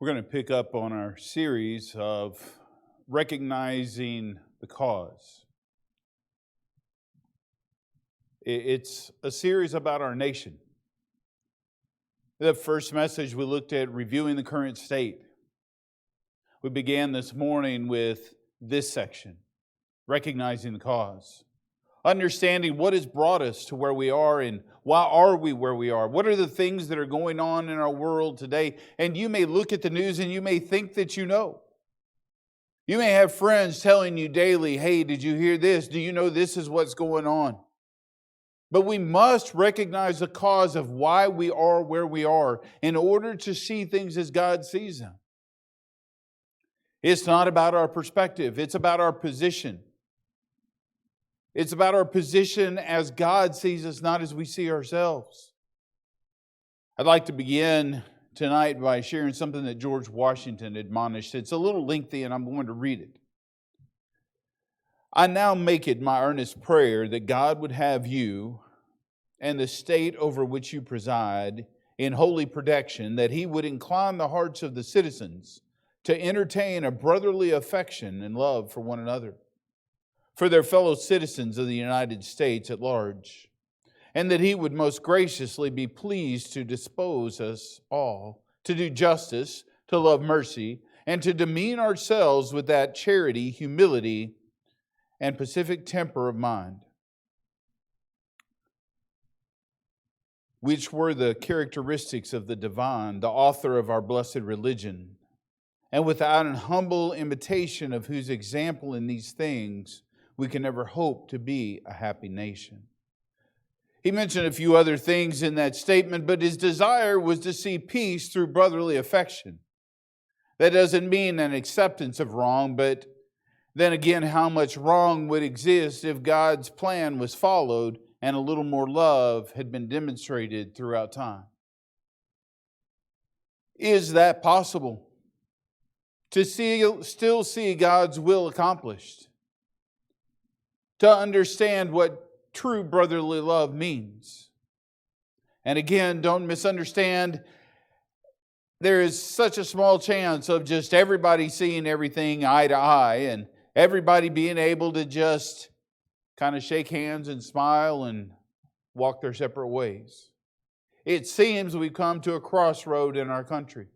We're going to pick up on our series of recognizing the cause. It's a series about our nation. The first message we looked at reviewing the current state. We began this morning with this section, recognizing the cause. Understanding what has brought us to where we are and why are we where we are. What are the things that are going on in our world today? And you may look at the news and you may think that you know. You may have friends telling you daily, hey, did you hear this? Do you know this is what's going on? But we must recognize the cause of why we are where we are in order to see things as God sees them. It's not about our perspective. It's about our position. It's about our position as God sees us, not as we see ourselves. I'd like to begin tonight by sharing something that George Washington admonished. It's a little lengthy and I'm going to read it. I now make it my earnest prayer that God would have you and the state over which you preside in holy protection, that He would incline the hearts of the citizens to entertain a brotherly affection and love for one another, for their fellow citizens of the United States at large, and that He would most graciously be pleased to dispose us all to do justice, to love mercy, and to demean ourselves with that charity, humility, and pacific temper of mind, which were the characteristics of the divine, the author of our blessed religion, and without an humble imitation of whose example in these things we can never hope to be a happy nation. He mentioned a few other things in that statement, but his desire was to see peace through brotherly affection. That doesn't mean an acceptance of wrong, but then again, how much wrong would exist if God's plan was followed and a little more love had been demonstrated throughout time? Is that possible? To still see God's will accomplished? To understand what true brotherly love means. And again, don't misunderstand. There is such a small chance of just everybody seeing everything eye to eye and everybody being able to just kind of shake hands and smile and walk their separate ways. It seems we've come to a crossroad in our country.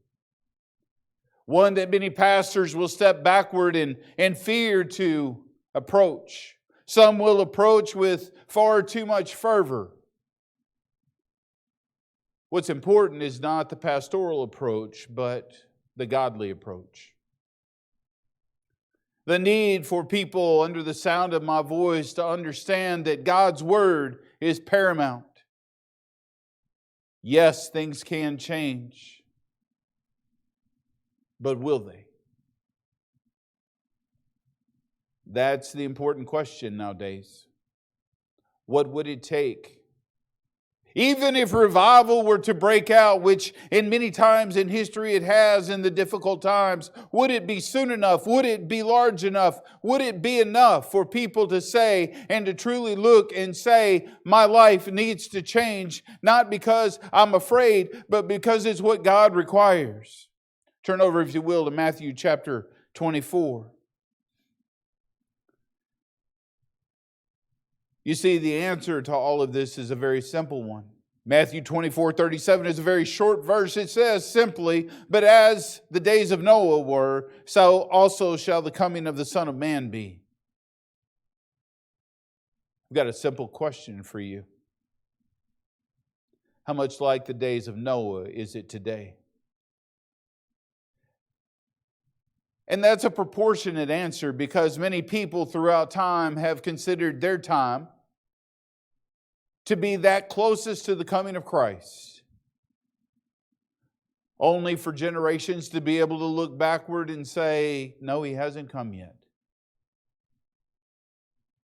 One that many pastors will step backward in fear to approach. Some will approach with far too much fervor. What's important is not the pastoral approach, but the godly approach. The need for people under the sound of my voice to understand that God's Word is paramount. Yes, things can change, but will they? That's the important question nowadays. What would it take? Even if revival were to break out, which in many times in history it has in the difficult times, would it be soon enough? Would it be large enough? Would it be enough for people to say and to truly look and say, my life needs to change, not because I'm afraid, but because it's what God requires? Turn over, if you will, to Matthew chapter 24. You see, the answer to all of this is a very simple one. Matthew 24:37 is a very short verse. It says simply, but as the days of Noah were, so also shall the coming of the Son of Man be. I've got a simple question for you. How much like the days of Noah is it today? And that's a proportionate answer because many people throughout time have considered their time to be that closest to the coming of Christ, only for generations to be able to look backward and say, no, He hasn't come yet.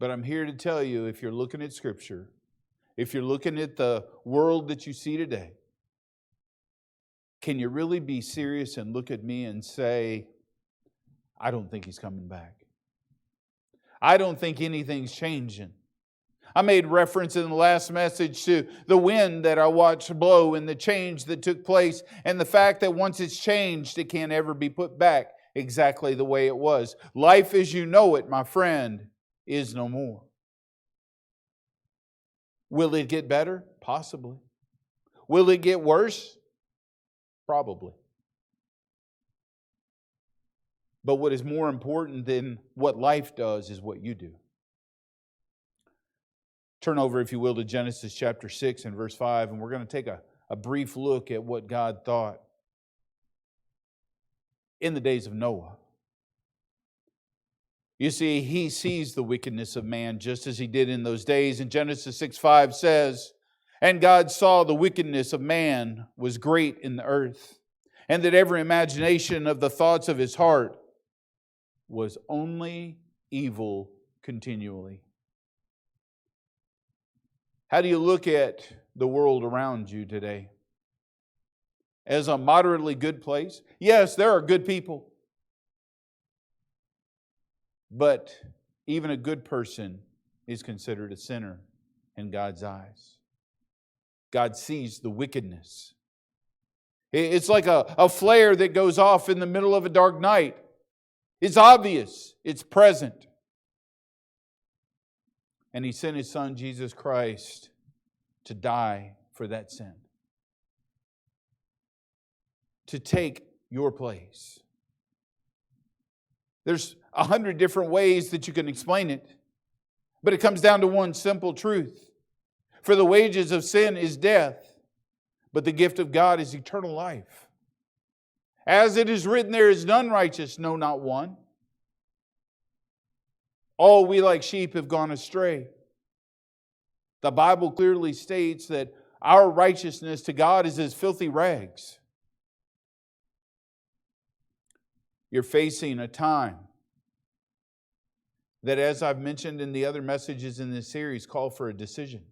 But I'm here to tell you, if you're looking at Scripture, if you're looking at the world that you see today, can you really be serious and look at me and say, I don't think He's coming back. I don't think anything's changing. I made reference in the last message to the wind that I watched blow and the change that took place, and the fact that once it's changed, it can't ever be put back exactly the way it was. Life as you know it, my friend, is no more. Will it get better? Possibly. Will it get worse? Probably. But what is more important than what life does is what you do. Turn over, if you will, to Genesis chapter 6 and verse 5, and we're going to take a brief look at what God thought in the days of Noah. You see, He sees the wickedness of man just as He did in those days. And Genesis 6:5 says, "And God saw the wickedness of man was great in the earth, and that every imagination of the thoughts of his heart was only evil continually." How do you look at the world around you today? As a moderately good place? Yes, there are good people. But even a good person is considered a sinner in God's eyes. God sees the wickedness. It's like a flare that goes off in the middle of a dark night. It's obvious. It's present. And He sent His Son, Jesus Christ, to die for that sin. To take your place. There's 100 different ways that you can explain it. But it comes down to one simple truth. For the wages of sin is death, but the gift of God is eternal life. As it is written, there is none righteous, no, not one. All we like sheep have gone astray. The Bible clearly states that our righteousness to God is as filthy rags. You're facing a time that, as I've mentioned in the other messages in this series, call for a decision.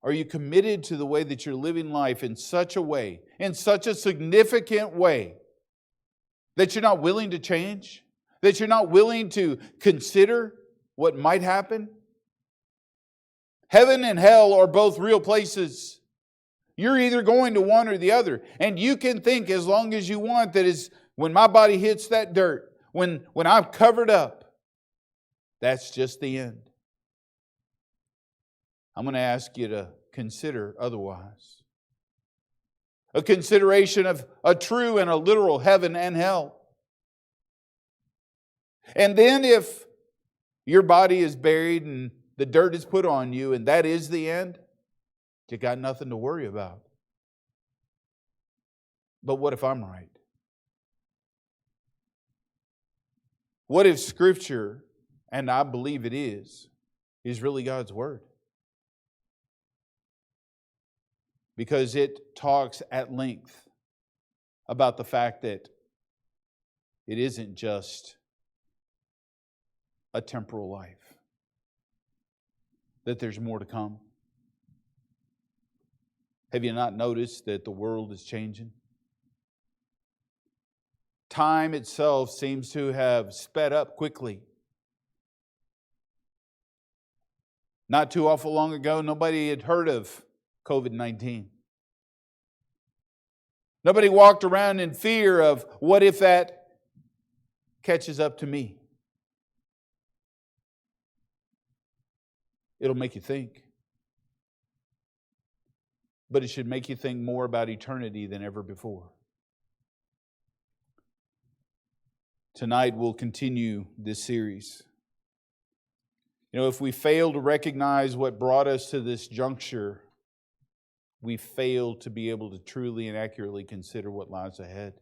Are you committed to the way that you're living life in such a way, in such a significant way, that you're not willing to change? That you're not willing to consider what might happen? Heaven and hell are both real places. You're either going to one or the other. And you can think as long as you want that is when my body hits that dirt, when I'm covered up, that's just the end. I'm going to ask you to consider otherwise. A consideration of a true and a literal heaven and hell. And then if your body is buried and the dirt is put on you and that is the end, you got nothing to worry about. But what if I'm right? What if Scripture, and I believe it is really God's Word? Because it talks at length about the fact that it isn't just a temporal life, that there's more to come. Have you not noticed that the world is changing? Time itself seems to have sped up quickly. Not too awful long ago, nobody had heard of COVID-19. Nobody walked around in fear of what if that catches up to me. It'll make you think. But it should make you think more about eternity than ever before. Tonight we'll continue this series. You know, if we fail to recognize what brought us to this juncture, we fail to be able to truly and accurately consider what lies ahead.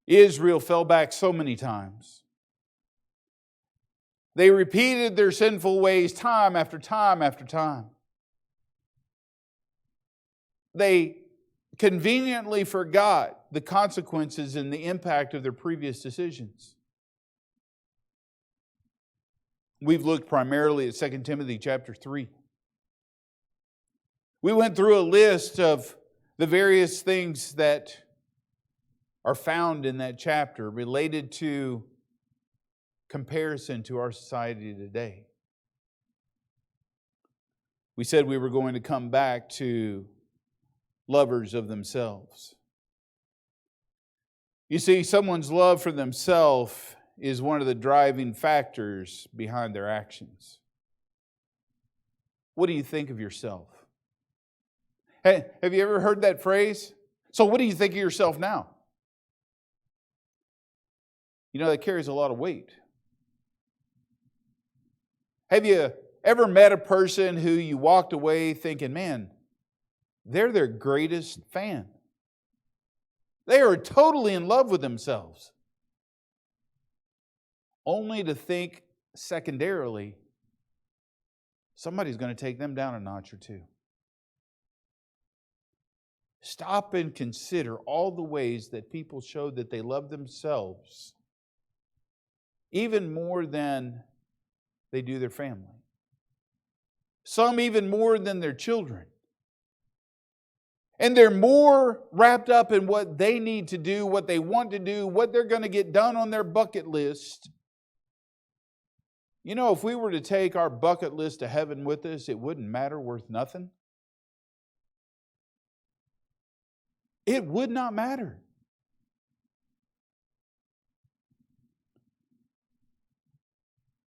Israel fell back so many times. They repeated their sinful ways time after time after time. They conveniently forgot the consequences and the impact of their previous decisions. We've looked primarily at 2 Timothy chapter 3. We went through a list of the various things that are found in that chapter related to comparison to our society today. We said we were going to come back to lovers of themselves. You see, someone's love for themselves is one of the driving factors behind their actions. What do you think of yourself? Hey, have you ever heard that phrase? So what do you think of yourself now? You know, that carries a lot of weight. Have you ever met a person who you walked away thinking, man, they're their greatest fan? They are totally in love with themselves. Only to think secondarily, somebody's going to take them down a notch or two. Stop and consider all the ways that people show that they love themselves even more than they do their family. Some even more than their children. And they're more wrapped up in what they need to do, what they want to do, what they're going to get done on their bucket list. You know, if we were to take our bucket list to heaven with us, it wouldn't matter, worth nothing. It would not matter.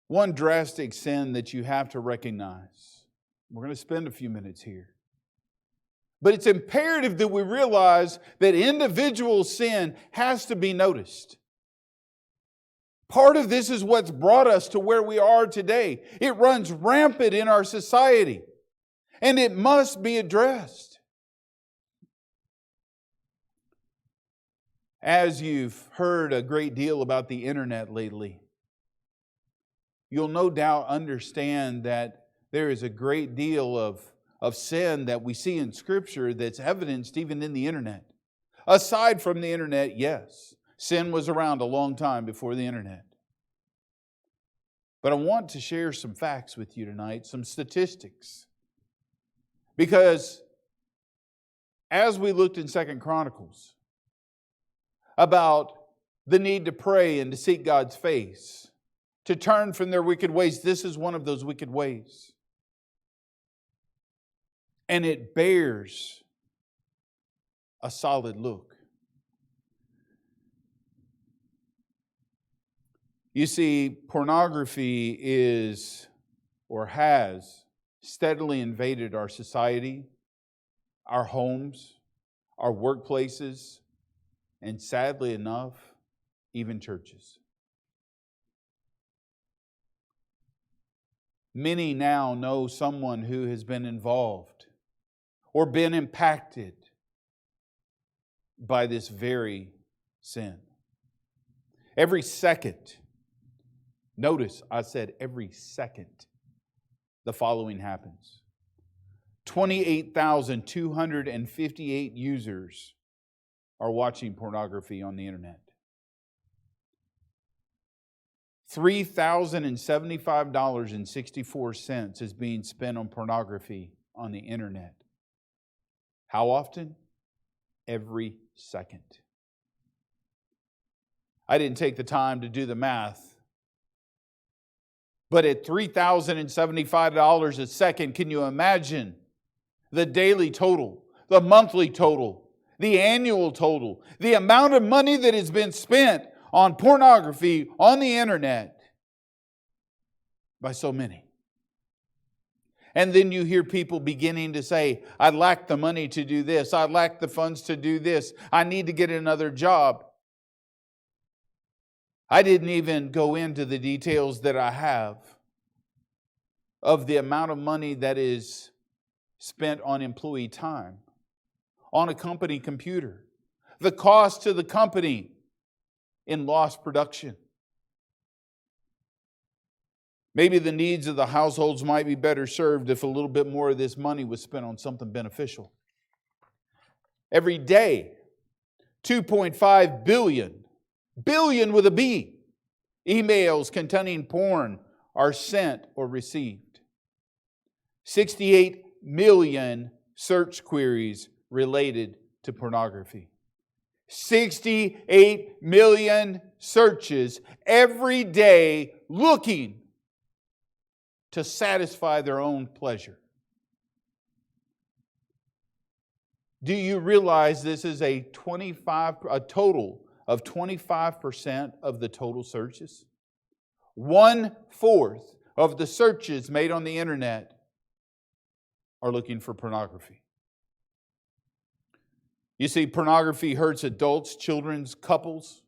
One drastic sin that you have to recognize. We're going to spend a few minutes here. But it's imperative that we realize that individual sin has to be noticed. Part of this is what's brought us to where we are today. It runs rampant in our society, and it must be addressed. As you've heard a great deal about the internet lately, you'll no doubt understand that there is a great deal of sin that we see in Scripture that's evidenced even in the internet. Aside from the internet, yes, sin was around a long time before the internet. But I want to share some facts with you tonight, some statistics. Because as we looked in 2 Chronicles about the need to pray and to seek God's face, to turn from their wicked ways, this is one of those wicked ways. And it bears a solid look. You see, pornography is or has steadily invaded our society, our homes, our workplaces, and sadly enough, even churches. Many now know someone who has been involved or been impacted by this very sin. Every second, notice I said every second, the following happens. 28,258 users are watching pornography on the internet. $3,075.64 is being spent on pornography on the internet. How often? Every second. I didn't take the time to do the math, but at $3,075 a second, can you imagine the daily total, the monthly total, the annual total, the amount of money that has been spent on pornography on the internet by so many? And then you hear people beginning to say, I lack the money to do this. I lack the funds to do this. I need to get another job. I didn't even go into the details that I have of the amount of money that is spent on employee time, on a company computer, the cost to the company in lost production. Maybe the needs of the households might be better served if a little bit more of this money was spent on something beneficial. Every day, 2.5 billion with a B, emails containing porn are sent or received. 68 million search queries related to pornography. 68 million searches every day looking to satisfy their own pleasure. Do you realize this is a total of 25% of the total searches? 1/4 of the searches made on the internet are looking for pornography. You see, pornography hurts adults, children, couples,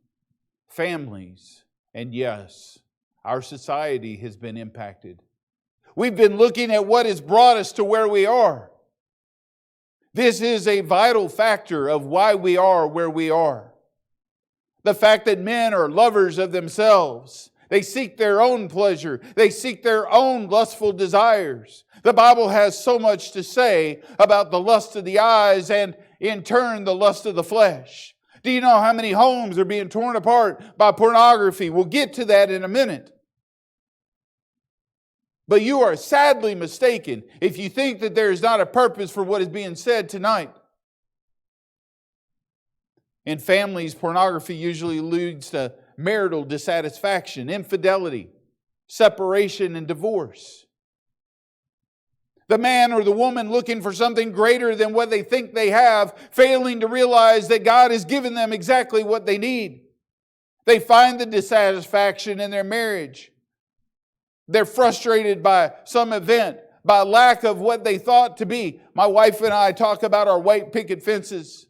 families, and yes, our society has been impacted. We've been looking at what has brought us to where we are. This is a vital factor of why we are where we are. The fact that men are lovers of themselves. They seek their own pleasure. They seek their own lustful desires. The Bible has so much to say about the lust of the eyes and, in turn, the lust of the flesh. Do you know how many homes are being torn apart by pornography? We'll get to that in a minute. But you are sadly mistaken if you think that there is not a purpose for what is being said tonight. In families, pornography usually leads to marital dissatisfaction, infidelity, separation, and divorce. The man or the woman looking for something greater than what they think they have, failing to realize that God has given them exactly what they need. They find the dissatisfaction in their marriage. They're frustrated by some event, by lack of what they thought to be. My wife and I talk about our white picket fences.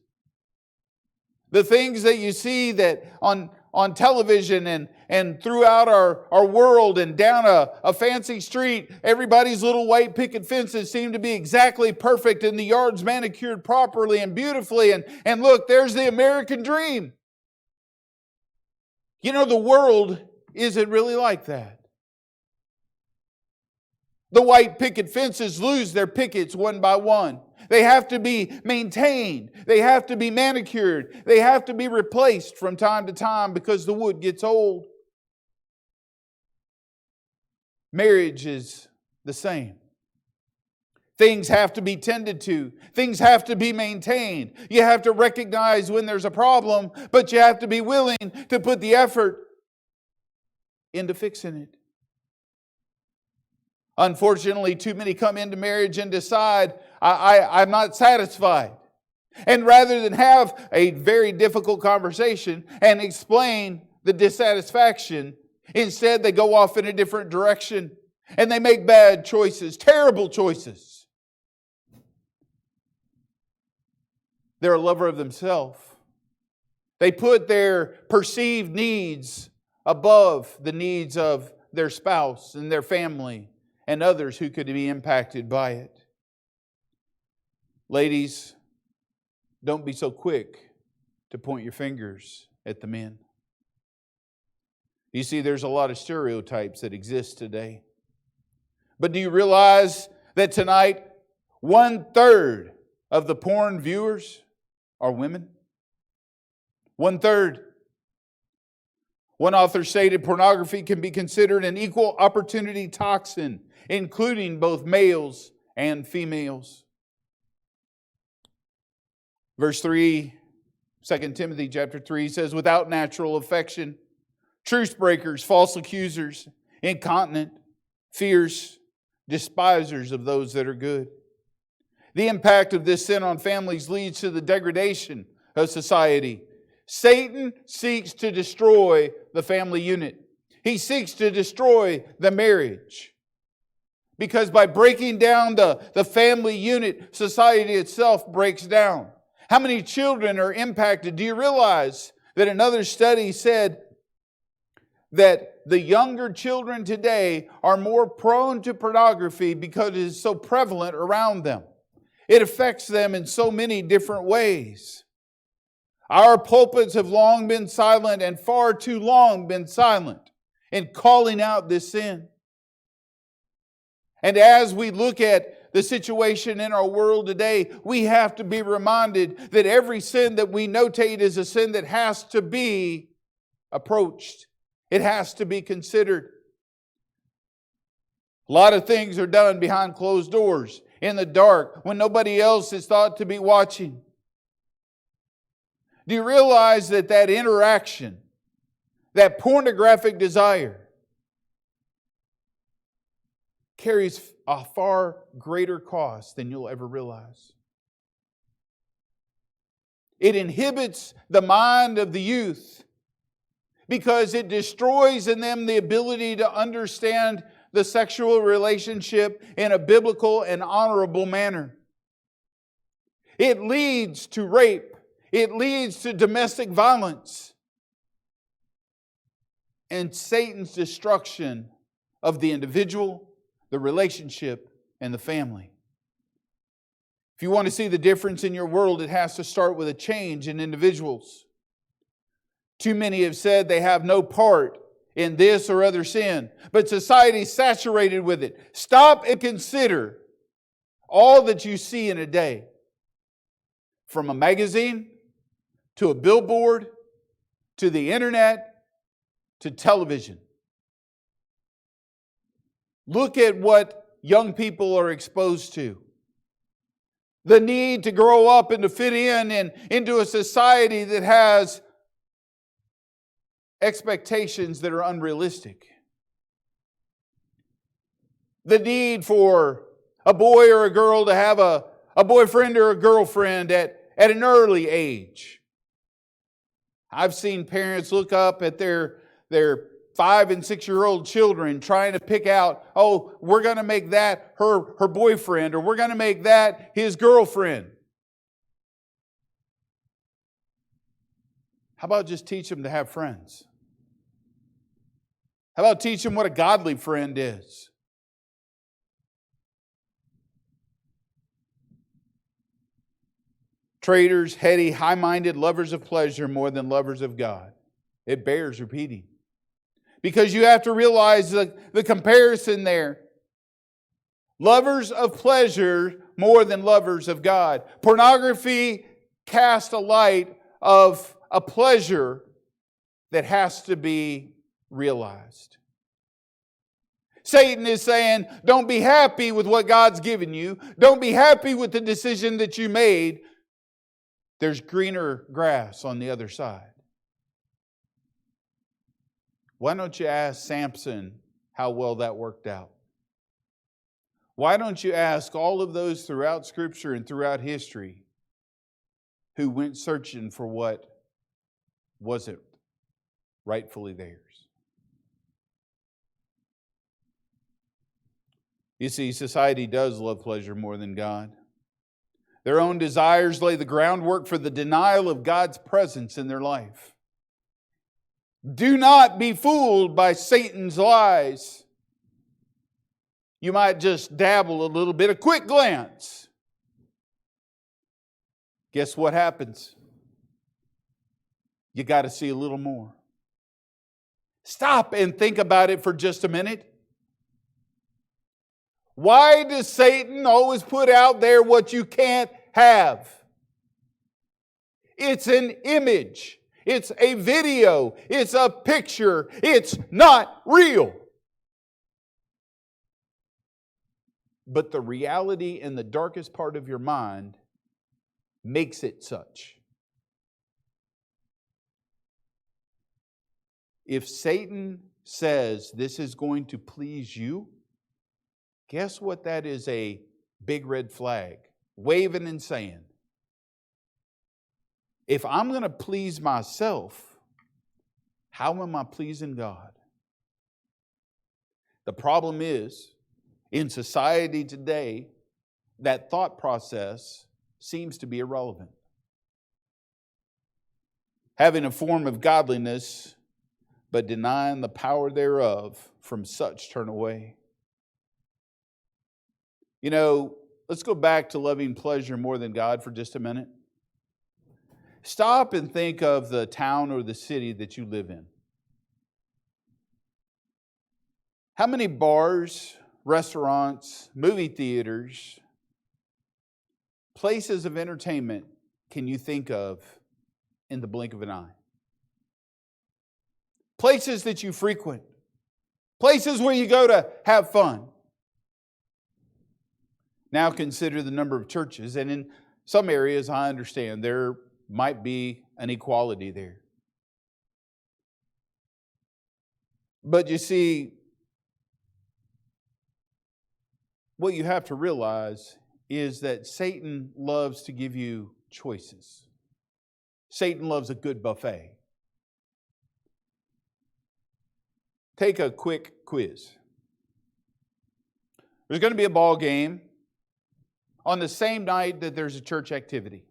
The things that you see that on television and throughout our world and down a fancy street, everybody's little white picket fences seem to be exactly perfect and the yard's manicured properly and beautifully. And look, there's the American dream. You know, the world isn't really like that. The white picket fences lose their pickets one by one. They have to be maintained. They have to be manicured. They have to be replaced from time to time because the wood gets old. Marriage is the same. Things have to be tended to. Things have to be maintained. You have to recognize when there's a problem, but you have to be willing to put the effort into fixing it. Unfortunately, too many come into marriage and decide, I'm not satisfied. And rather than have a very difficult conversation and explain the dissatisfaction, instead they go off in a different direction and they make bad choices, terrible choices. They're a lover of themselves. They put their perceived needs above the needs of their spouse and their family and others who could be impacted by it. Ladies, don't be so quick to point your fingers at the men. You see, there's a lot of stereotypes that exist today. But do you realize that tonight, 1/3 of the porn viewers are women? 1/3. One author stated pornography can be considered an equal opportunity toxin, including both males and females. Verse 3, 2 Timothy chapter 3 says, without natural affection, truce breakers, false accusers, incontinent, fierce, despisers of those that are good. The impact of this sin on families leads to the degradation of society. Satan seeks to destroy the family unit. He seeks to destroy the marriage. Because by breaking down the family unit, society itself breaks down. How many children are impacted? Do you realize that another study said that the younger children today are more prone to pornography because it is so prevalent around them? It affects them in so many different ways. Our pulpits have long been silent and far too long been silent in calling out this sin. And as we look at the situation in our world today, we have to be reminded that every sin that we notate is a sin that has to be approached. It has to be considered. A lot of things are done behind closed doors, in the dark, when nobody else is thought to be watching. Do you realize that interaction, that pornographic desire, carries a far greater cost than you'll ever realize. It inhibits the mind of the youth because it destroys in them the ability to understand the sexual relationship in a biblical and honorable manner. It leads to rape. It leads to domestic violence and Satan's destruction of the individual, the relationship, and the family. If you want to see the difference in your world, it has to start with a change in individuals. Too many have said they have no part in this or other sin, but society's saturated with it. Stop and consider all that you see in a day. From a magazine, to a billboard, to the internet, to television. Look at what young people are exposed to. The need to grow up and to fit in and into a society that has expectations that are unrealistic. The need for a boy or a girl to have a boyfriend or a girlfriend at an early age. I've seen parents look up at their 5 and 6-year-old children trying to pick out, oh, we're going to make that her boyfriend, or we're going to make that his girlfriend. How about just teach them to have friends? How about teach them what a godly friend is? Traitors, heady, high-minded, lovers of pleasure more than lovers of God. It bears repeating. Because you have to realize the comparison there. Lovers of pleasure more than lovers of God. Pornography casts a light of a pleasure that has to be realized. Satan is saying, don't be happy with what God's given you. Don't be happy with the decision that you made. There's greener grass on the other side. Why don't you ask Samson how well that worked out? Why don't you ask all of those throughout Scripture and throughout history who went searching for what wasn't rightfully theirs? You see, society does love pleasure more than God. Their own desires lay the groundwork for the denial of God's presence in their life. Do not be fooled by Satan's lies. You might just dabble a little bit, a quick glance. Guess what happens? You got to see a little more. Stop and think about it for just a minute. Why does Satan always put out there what you can't have? It's an image. It's a video. It's a picture. It's not real. But the reality in the darkest part of your mind makes it such. If Satan says this is going to please you, guess what that is? A big red flag, waving and saying, if I'm going to please myself, how am I pleasing God? The problem is, in society today, that thought process seems to be irrelevant. Having a form of godliness, but denying the power thereof, from such turn away. You know, let's go back to loving pleasure more than God for just a minute. Stop and think of the town or the city that you live in. How many bars, restaurants, movie theaters, places of entertainment can you think of in the blink of an eye? Places that you frequent. Places where you go to have fun. Now consider the number of churches, and in some areas I understand there might be an equality there. But you see, what you have to realize is that Satan loves to give you choices. Satan loves a good buffet. Take a quick quiz. There's going to be a ball game on the same night that there's a church activity.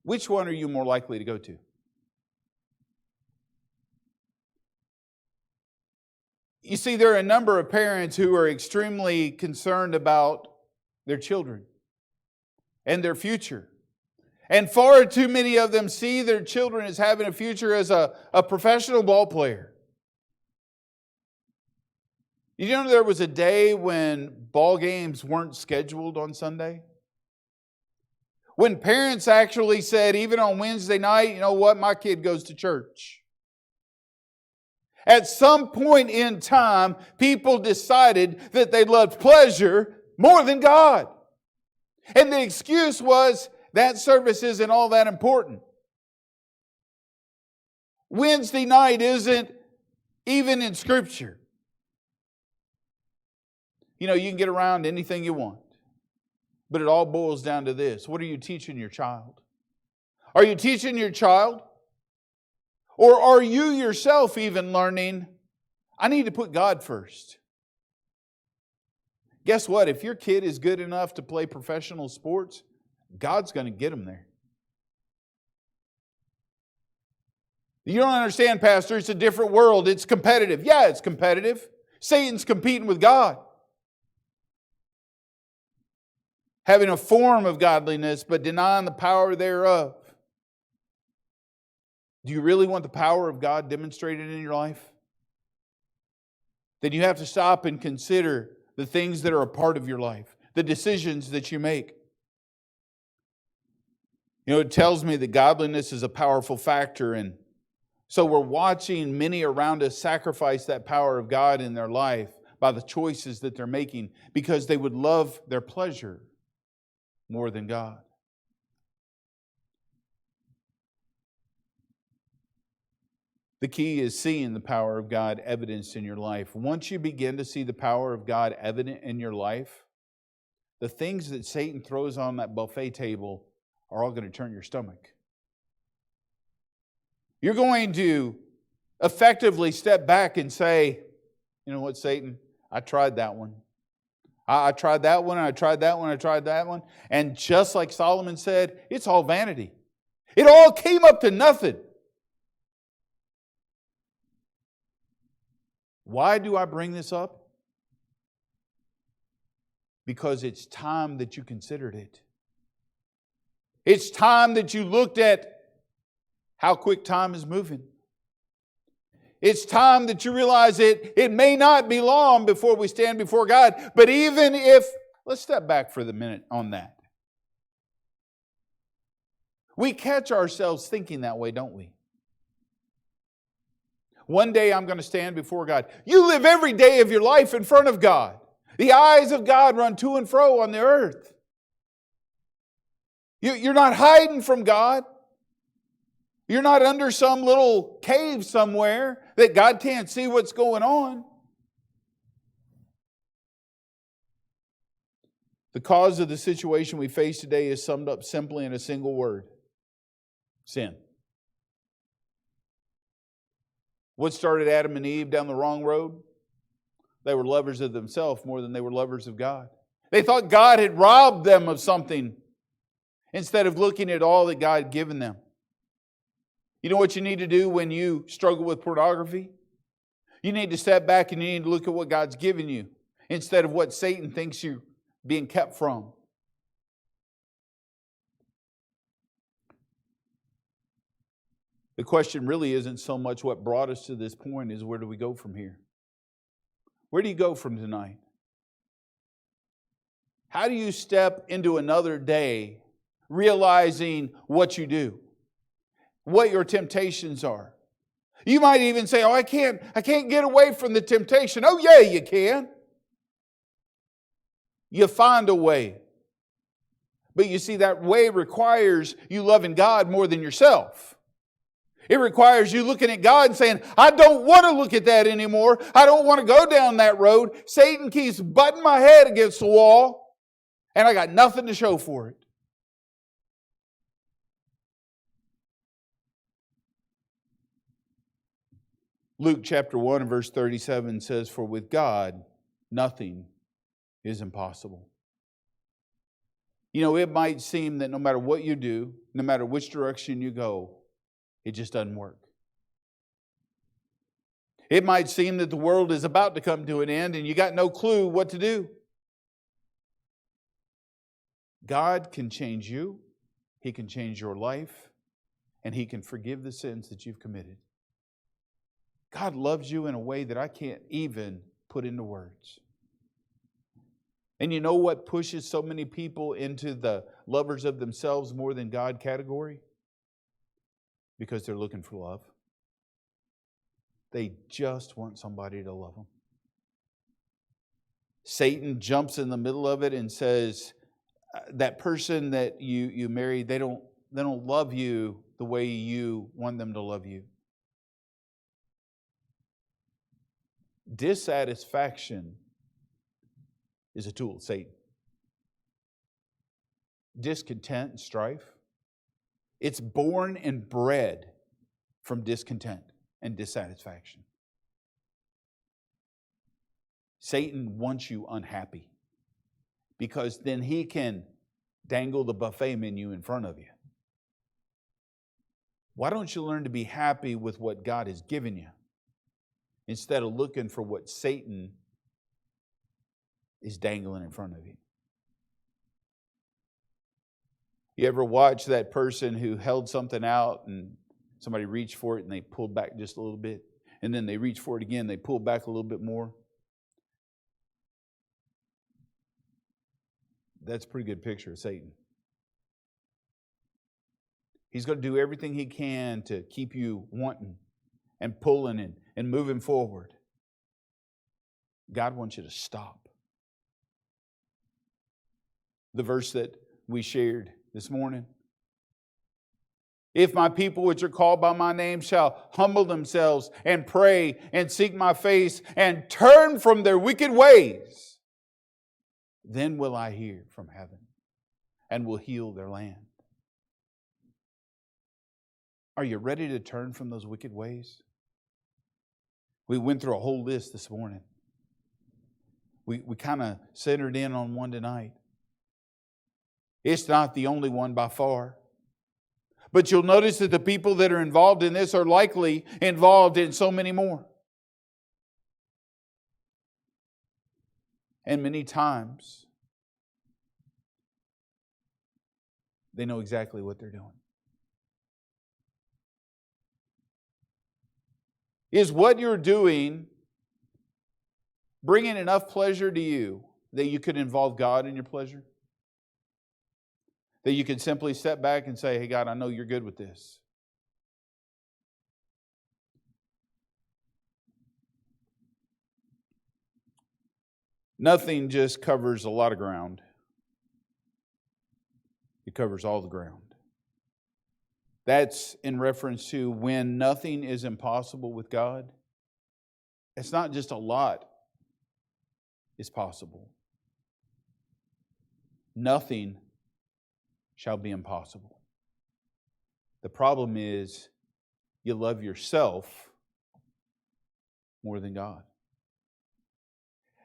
Which one are you more likely to go to? You see, there are a number of parents who are extremely concerned about their children and their future. And far too many of them see their children as having a future as a professional ball player. You know, there was a day when ball games weren't scheduled on Sunday? When parents actually said, even on Wednesday night, you know what, my kid goes to church. At some point in time, people decided that they loved pleasure more than God. And the excuse was, that service isn't all that important. Wednesday night isn't even in Scripture. You know, you can get around anything you want. But it all boils down to this. What are you teaching your child? Are you teaching your child? Or are you yourself even learning, I need to put God first? Guess what? If your kid is good enough to play professional sports, God's going to get them there. You don't understand, Pastor. It's a different world. It's competitive. Yeah, it's competitive. Satan's competing with God. Having a form of godliness, but denying the power thereof. Do you really want the power of God demonstrated in your life? Then you have to stop and consider the things that are a part of your life, the decisions that you make. You know, it tells me that godliness is a powerful factor, and so we're watching many around us sacrifice that power of God in their life by the choices that they're making because they would love their pleasure more than God. The key is seeing the power of God evidenced in your life. Once you begin to see the power of God evident in your life, the things that Satan throws on that buffet table are all going to turn your stomach. You're going to effectively step back and say, you know what, Satan, I tried that one. I tried that one, I tried that one, I tried that one. And just like Solomon said, it's all vanity. It all came up to nothing. Why do I bring this up? Because it's time that you considered it. It's time that you looked at how quick time is moving. It's time that you realize it may not be long before we stand before God. But even if, let's step back for the minute on that. We catch ourselves thinking that way, don't we? One day I'm going to stand before God. You live every day of your life in front of God. The eyes of God run to and fro on the earth. You're not hiding from God. You're not under some little cave somewhere that God can't see what's going on. The cause of the situation we face today is summed up simply in a single word: sin. What started Adam and Eve down the wrong road? They were lovers of themselves more than they were lovers of God. They thought God had robbed them of something instead of looking at all that God had given them. You know what you need to do when you struggle with pornography? You need to step back and you need to look at what God's given you instead of what Satan thinks you're being kept from. The question really isn't so much what brought us to this point as where do we go from here? Where do you go from tonight? How do you step into another day realizing what you do? What your temptations are? You might even say, oh, I can't get away from the temptation. Oh, yeah, you can. You find a way. But you see, that way requires you loving God more than yourself. It requires you looking at God and saying, I don't want to look at that anymore. I don't want to go down that road. Satan keeps butting my head against the wall, and I got nothing to show for it. Luke chapter 1 and verse 37 says, for with God, nothing is impossible. You know, it might seem that no matter what you do, no matter which direction you go, it just doesn't work. It might seem that the world is about to come to an end and you got no clue what to do. God can change you. He can change your life. And He can forgive the sins that you've committed. God loves you in a way that I can't even put into words. And you know what pushes so many people into the lovers of themselves more than God category? Because they're looking for love. They just want somebody to love them. Satan jumps in the middle of it and says, that person that you marry, they don't love you the way you want them to love you. Dissatisfaction is a tool of Satan. Discontent and strife, it's born and bred from discontent and dissatisfaction. Satan wants you unhappy because then he can dangle the buffet menu in front of you. Why don't you learn to be happy with what God has given you instead of looking for what Satan is dangling in front of you? You ever watch that person who held something out and somebody reached for it and they pulled back just a little bit, and then they reached for it again, they pulled back a little bit more? That's a pretty good picture of Satan. He's going to do everything he can to keep you wanting and pulling and moving forward. God wants you to stop. The verse that we shared this morning. If my people which are called by my name shall humble themselves and pray and seek my face and turn from their wicked ways, then will I hear from heaven and will heal their land. Are you ready to turn from those wicked ways? We went through a whole list this morning. We kind of centered in on one tonight. It's not the only one by far. But you'll notice that the people that are involved in this are likely involved in so many more. And many times, they know exactly what they're doing. Is what you're doing bringing enough pleasure to you that you could involve God in your pleasure? That you could simply step back and say, hey God, I know you're good with this. Nothing just covers a lot of ground. It covers all the ground. That's in reference to when nothing is impossible with God. It's not just a lot is possible. Nothing shall be impossible. The problem is you love yourself more than God.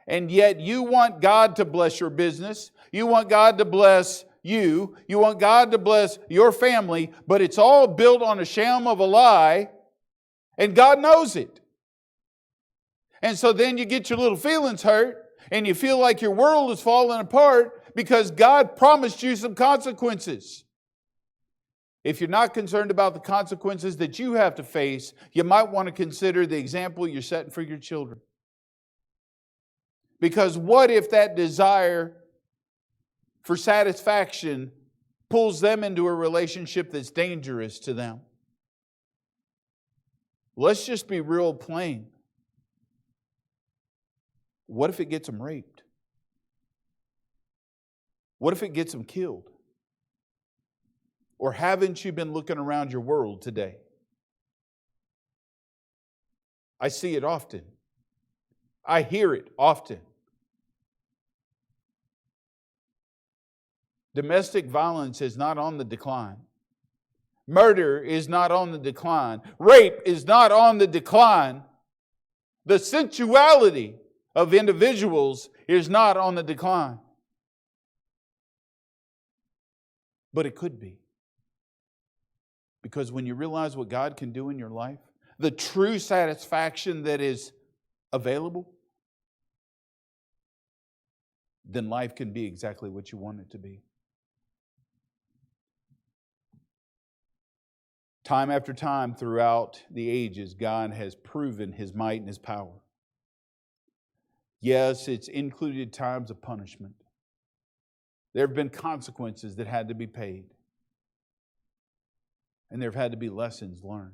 And yet you want God to bless your business. You want God to bless you. You want God to bless your family. But it's all built on a sham of a lie. And God knows it. And so then you get your little feelings hurt. And you feel like your world is falling apart because God promised you some consequences. If you're not concerned about the consequences that you have to face, you might want to consider the example you're setting for your children. Because what if that desire for satisfaction pulls them into a relationship that's dangerous to them? Let's just be real plain. What if it gets them raped? What if it gets them killed? Or haven't you been looking around your world today? I see it often. I hear it often. Domestic violence is not on the decline. Murder is not on the decline. Rape is not on the decline. The sensuality of individuals is not on the decline. But it could be. Because when you realize what God can do in your life, the true satisfaction that is available, then life can be exactly what you want it to be. Time after time throughout the ages, God has proven His might and His power. Yes, it's included times of punishment. There have been consequences that had to be paid. And there have had to be lessons learned.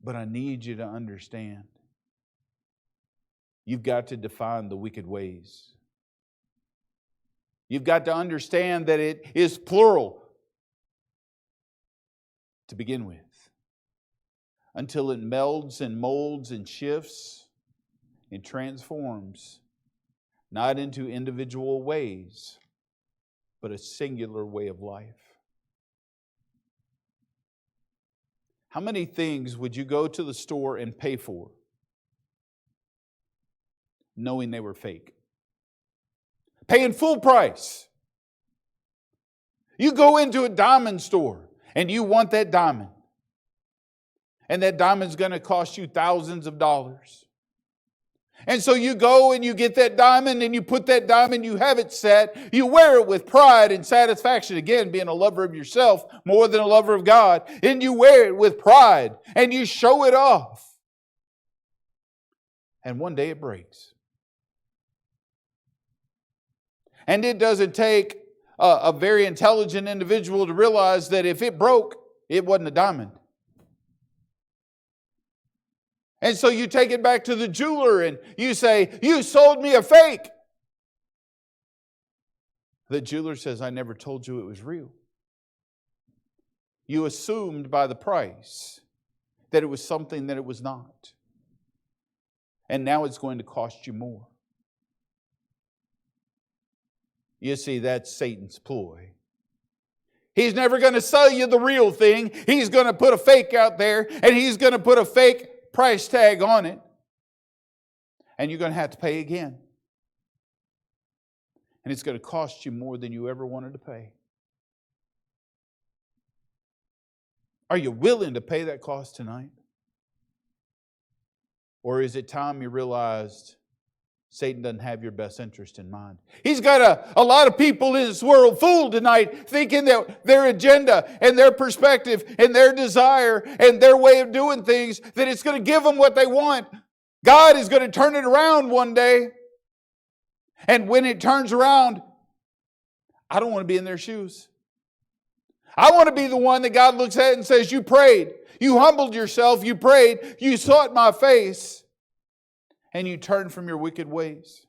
But I need you to understand, you've got to define the wicked ways. You've got to understand that it is plural to begin with, until it melds and molds and shifts and transforms, not into individual ways, but a singular way of life. How many things would you go to the store and pay for, knowing they were fake? Paying full price. You go into a diamond store and you want that diamond. And that diamond's going to cost you thousands of dollars. And so you go and you get that diamond and you put that diamond, you have it set, you wear it with pride and satisfaction. Again, being a lover of yourself more than a lover of God. And you wear it with pride and you show it off. And one day it breaks. And it doesn't take a very intelligent individual to realize that if it broke, it wasn't a diamond. And so you take it back to the jeweler and you say, "You sold me a fake." The jeweler says, "I never told you it was real. You assumed by the price that it was something that it was not. And now it's going to cost you more." You see, that's Satan's ploy. He's never going to sell you the real thing. He's going to put a fake out there and he's going to put a fake price tag on it. And you're going to have to pay again. And it's going to cost you more than you ever wanted to pay. Are you willing to pay that cost tonight? Or is it time you realized Satan doesn't have your best interest in mind? He's got a lot of people in this world fooled tonight, thinking that their agenda and their perspective and their desire and their way of doing things, that it's going to give them what they want. God is going to turn it around one day. And when it turns around, I don't want to be in their shoes. I want to be the one that God looks at and says, "You prayed. You humbled yourself. You prayed. You sought my face. And you turned from your wicked ways."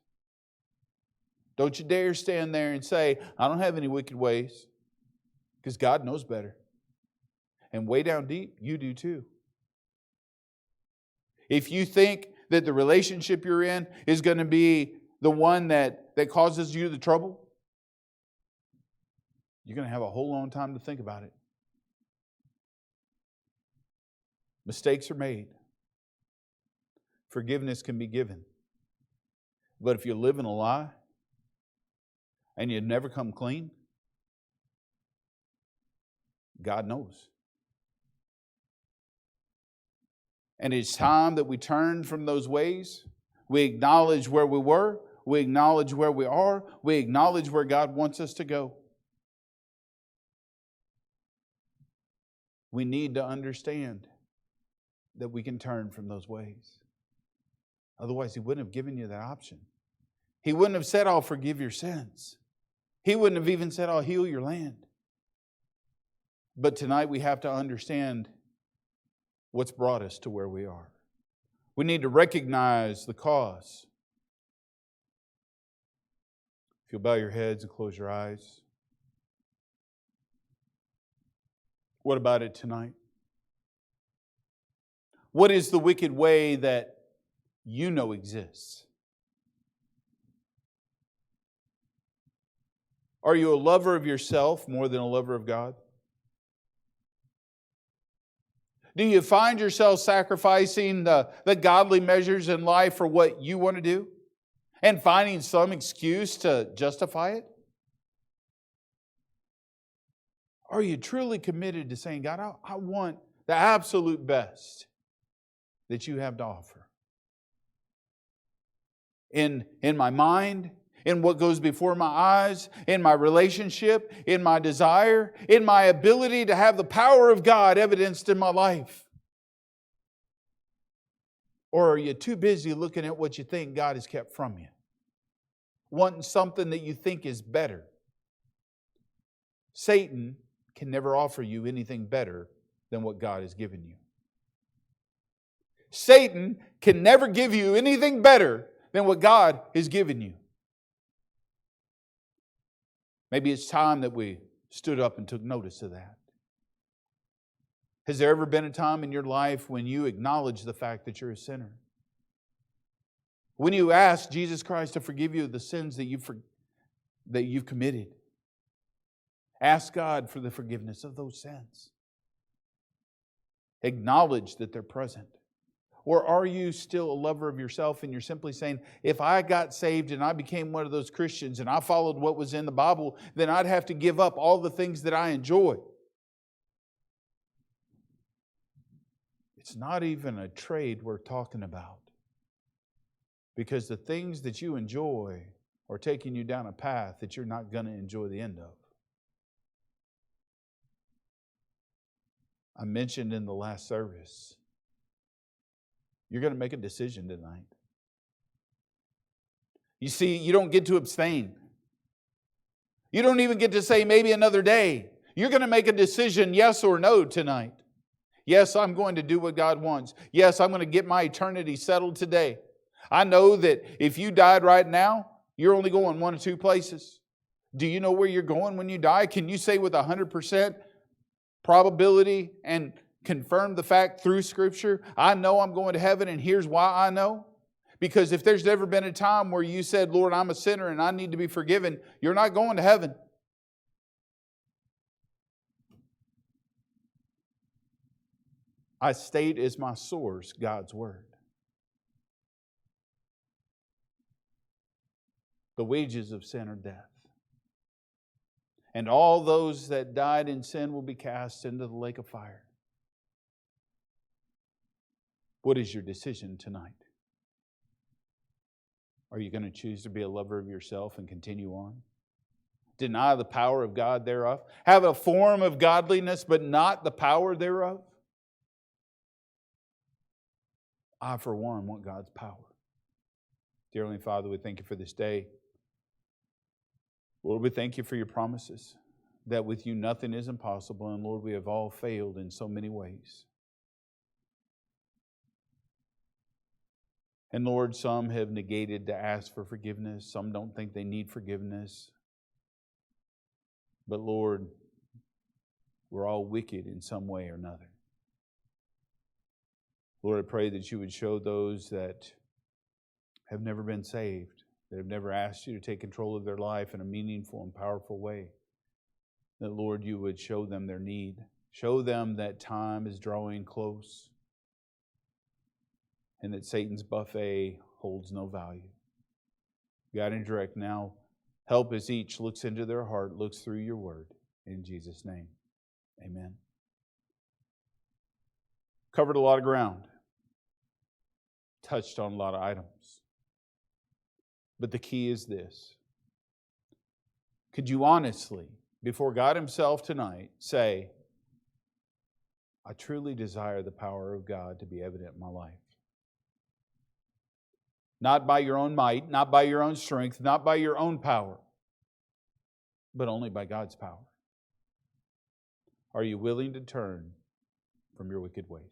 Don't you dare stand there and say, "I don't have any wicked ways." Because God knows better. And way down deep, you do too. If you think that the relationship you're in is going to be the one that causes you the trouble, you're going to have a whole long time to think about it. Mistakes are made. Forgiveness can be given. But if you live in a lie and you never come clean, God knows. And it's time that we turn from those ways. We acknowledge where we were. We acknowledge where we are. We acknowledge where God wants us to go. We need to understand that we can turn from those ways. Otherwise, He wouldn't have given you that option. He wouldn't have said, "I'll forgive your sins." He wouldn't have even said, "I'll heal your land." But tonight we have to understand what's brought us to where we are. We need to recognize the cause. If you'll bow your heads and close your eyes. What about it tonight? What is the wicked way that you know exists? Are you a lover of yourself more than a lover of God? Do you find yourself sacrificing the godly measures in life for what you want to do and finding some excuse to justify it? Are you truly committed to saying, God, I want the absolute best that you have to offer? In my mind, in what goes before my eyes, in my relationship, in my desire, in my ability to have the power of God evidenced in my life? Or are you too busy looking at what you think God has kept from you? Wanting something that you think is better. Satan can never offer you anything better than what God has given you. Satan can never give you anything better than what God has given you. Maybe it's time that we stood up and took notice of that. Has there ever been a time in your life when you acknowledge the fact that you're a sinner? When you ask Jesus Christ to forgive you of the sins that you've committed? Ask God for the forgiveness of those sins. Acknowledge that they're present. Or are you still a lover of yourself and you're simply saying, if I got saved and I became one of those Christians and I followed what was in the Bible, then I'd have to give up all the things that I enjoy. It's not even a trade we're talking about. Because the things that you enjoy are taking you down a path that you're not going to enjoy the end of. I mentioned in the last service, you're going to make a decision tonight. You see, you don't get to abstain. You don't even get to say maybe another day. You're going to make a decision, yes or no, tonight. Yes, I'm going to do what God wants. Yes, I'm going to get my eternity settled today. I know that if you died right now, you're only going one of two places. Do you know where you're going when you die? Can you say with 100% probability and confirm the fact through Scripture, I know I'm going to heaven, and here's why I know? Because if there's never been a time where you said, Lord, I'm a sinner and I need to be forgiven, you're not going to heaven. I state as my source God's Word. The wages of sin are death. And all those that died in sin will be cast into the lake of fire. What is your decision tonight? Are you going to choose to be a lover of yourself and continue on? Deny the power of God thereof? Have a form of godliness but not the power thereof? I, for one, want God's power. Dear Heavenly Father, we thank you for this day. Lord, we thank you for your promises, that with you nothing is impossible, and Lord, we have all failed in so many ways. And Lord, some have negated to ask for forgiveness. Some don't think they need forgiveness. But Lord, we're all wicked in some way or another. Lord, I pray that you would show those that have never been saved, that have never asked you to take control of their life in a meaningful and powerful way, that, Lord, you would show them their need. Show them that time is drawing close and that Satan's buffet holds no value. Guide and direct now. Help as each looks into their heart, looks through your word. In Jesus' name, amen. Covered a lot of ground. Touched on a lot of items. But the key is this. Could you honestly, before God Himself tonight, say, I truly desire the power of God to be evident in my life? Not by your own might, not by your own strength, not by your own power, but only by God's power. Are you willing to turn from your wicked ways?